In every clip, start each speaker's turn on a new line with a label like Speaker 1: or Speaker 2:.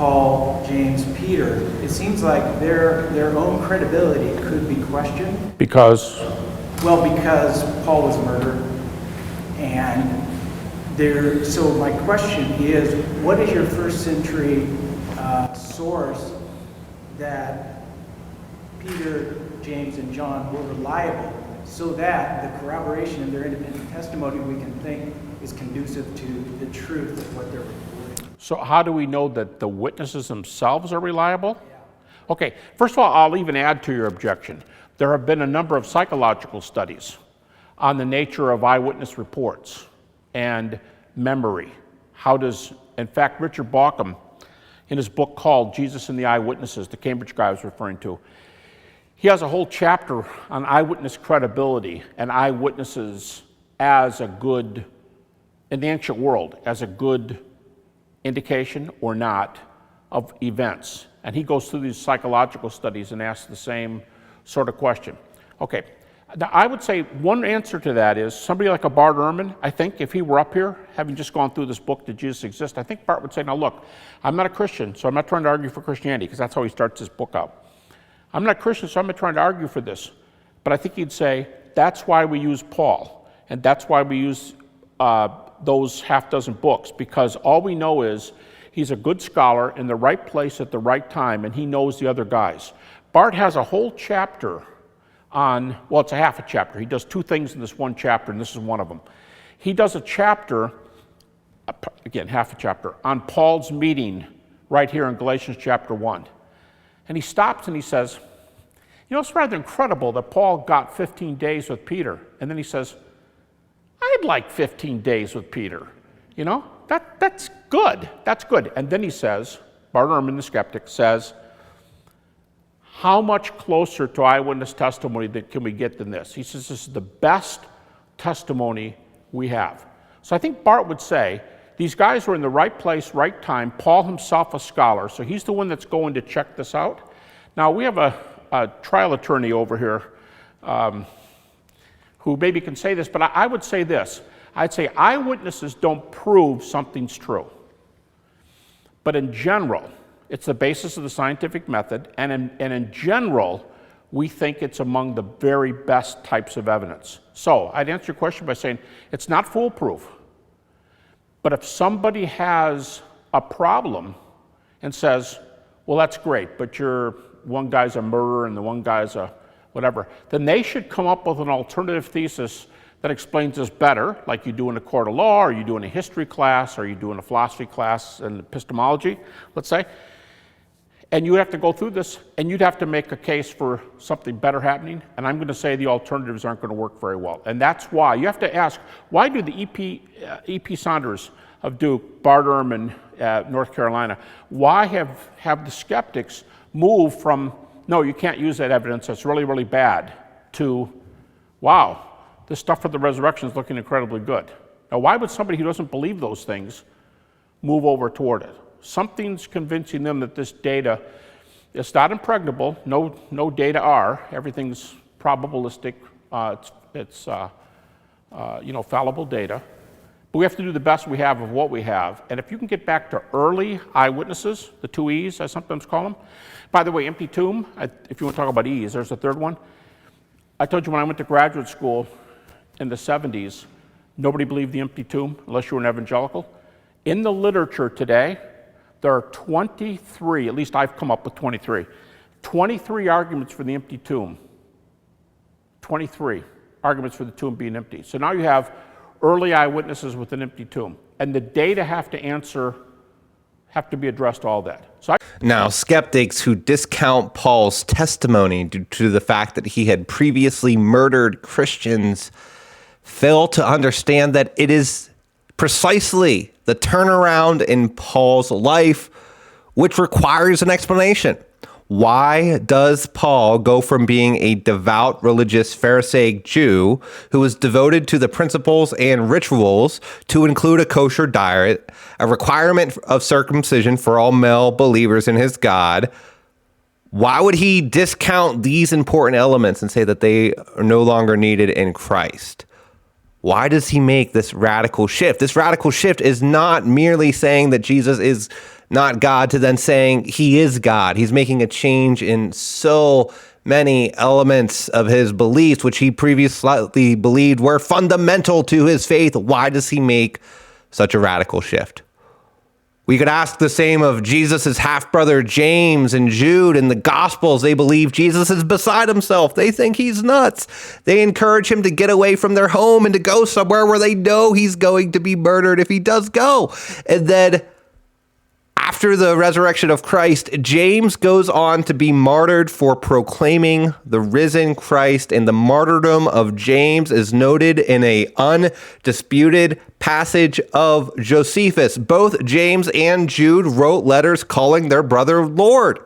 Speaker 1: Paul, James, Peter, it seems like their own credibility could be questioned.
Speaker 2: Because?
Speaker 1: Well, because Paul was murdered, and so my question is, what is your first century source that Peter, James, and John were reliable, so that the corroboration of their independent testimony we can think is conducive to the truth of what they're reporting?
Speaker 2: So how do we know that the witnesses themselves are reliable? Yeah. Okay, first of all, I'll even add to your objection. There have been a number of psychological studies on the nature of eyewitness reports and memory. In fact, Richard Bauckham, in his book called Jesus and the Eyewitnesses, the Cambridge guy I was referring to, he has a whole chapter on eyewitness credibility and eyewitnesses as a good, in the ancient world, as a good indication or not of events. And he goes through these psychological studies and asks the same sort of question. Okay, now I would say one answer to that is somebody like a Bart Ehrman, I think if he were up here, having just gone through this book, Did Jesus Exist? I think Bart would say, now look, I'm not a Christian, so I'm not trying to argue for Christianity, because that's how he starts his book out. I'm not a Christian, so I'm not trying to argue for this. But I think he'd say, that's why we use Paul, and that's why we use those half dozen books, because all we know is he's a good scholar in the right place at the right time, and he knows the other guys. Bart has a whole chapter on, well, it's a half a chapter. He does two things in this one chapter, and this is one of them. He does a chapter, again, half a chapter, on Paul's meeting right here in Galatians chapter 1. And he stops and he says, you know, it's rather incredible that Paul got 15 days with Peter. And then he says, I'd like 15 days with Peter. You know, that's good. That's good. And then he says, Bart Ehrman, the skeptic, says, how much closer to eyewitness testimony can we get than this? He says this is the best testimony we have. So I think Bart would say these guys were in the right place, right time. Paul himself a scholar, so he's the one that's going to check this out. Now we have a trial attorney over here who maybe can say this, but I would say this. I'd say eyewitnesses don't prove something's true. But in general, it's the basis of the scientific method, and in general, we think it's among the very best types of evidence. So I'd answer your question by saying it's not foolproof. But if somebody has a problem and says, well, that's great, but one guy's a murderer and the one guy's a whatever, then they should come up with an alternative thesis that explains this better, like you do in a court of law, or you do in a history class, or you do in a philosophy class in epistemology, let's say. And you have to go through this, and you'd have to make a case for something better happening, and I'm going to say the alternatives aren't going to work very well. And that's why you have to ask, why do the E.P. Saunders of Duke, Bart Ehrman, North Carolina, why have the skeptics move from, no, you can't use that evidence, that's really, really bad, to, wow, this stuff for the resurrection is looking incredibly good. Now, why would somebody who doesn't believe those things move over toward it? Something's convincing them that this data, it's not impregnable. No data are. Everything's probabilistic. It's fallible data. But we have to do the best we have of what we have. And if you can get back to early eyewitnesses, the 2 E's, I sometimes call them. By the way, empty tomb, if you want to talk about E's, there's a third one. I told you when I went to graduate school in the 70s, nobody believed the empty tomb unless you were an evangelical. In the literature today, there are 23, at least I've come up with 23 arguments for the empty tomb. 23 arguments for the tomb being empty. So now you have early eyewitnesses with an empty tomb. And the data have to be addressed, all that.
Speaker 3: Now, skeptics who discount Paul's testimony due to the fact that he had previously murdered Christians fail to understand that it is precisely the turnaround in Paul's life which requires an explanation. Why does Paul go from being a devout, religious, Pharisaic Jew who was devoted to the principles and rituals to include a kosher diet, a requirement of circumcision for all male believers in his God? Why would he discount these important elements and say that they are no longer needed in Christ? Why does he make this radical shift? This radical shift is not merely saying that Jesus is not God, to then saying he is God. He's making a change in so many elements of his beliefs, which he previously believed were fundamental to his faith. Why does he make such a radical shift? We could ask the same of Jesus' half-brother James and Jude. In the Gospels, they believe Jesus is beside himself. They think he's nuts. They encourage him to get away from their home and to go somewhere where they know he's going to be murdered if he does go. And then after the resurrection of Christ, James goes on to be martyred for proclaiming the risen Christ, and the martyrdom of James is noted in an undisputed passage of Josephus. Both James and Jude wrote letters calling their brother Lord.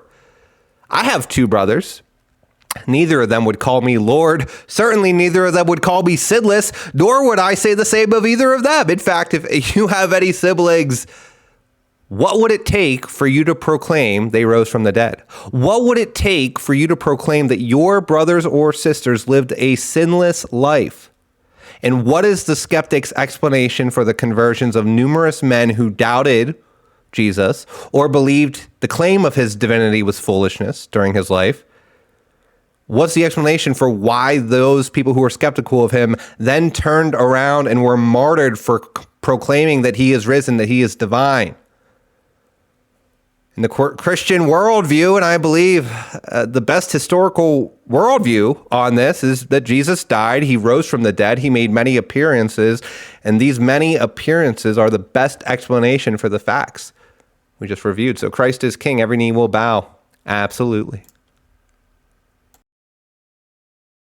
Speaker 3: I have two brothers. Neither of them would call me Lord. Certainly neither of them would call me sinless, nor would I say the same of either of them. In fact, if you have any siblings, what would it take for you to proclaim they rose from the dead? What would it take for you to proclaim that your brothers or sisters lived a sinless life? And what is the skeptic's explanation for the conversions of numerous men who doubted Jesus or believed the claim of his divinity was foolishness during his life? What's the explanation for why those people who were skeptical of him then turned around and were martyred for proclaiming that he is risen, that he is divine? In the Christian worldview, and I believe the best historical worldview on this, is that Jesus died, he rose from the dead, he made many appearances, and these many appearances are the best explanation for the facts we just reviewed. So Christ is king, every knee will bow. Absolutely.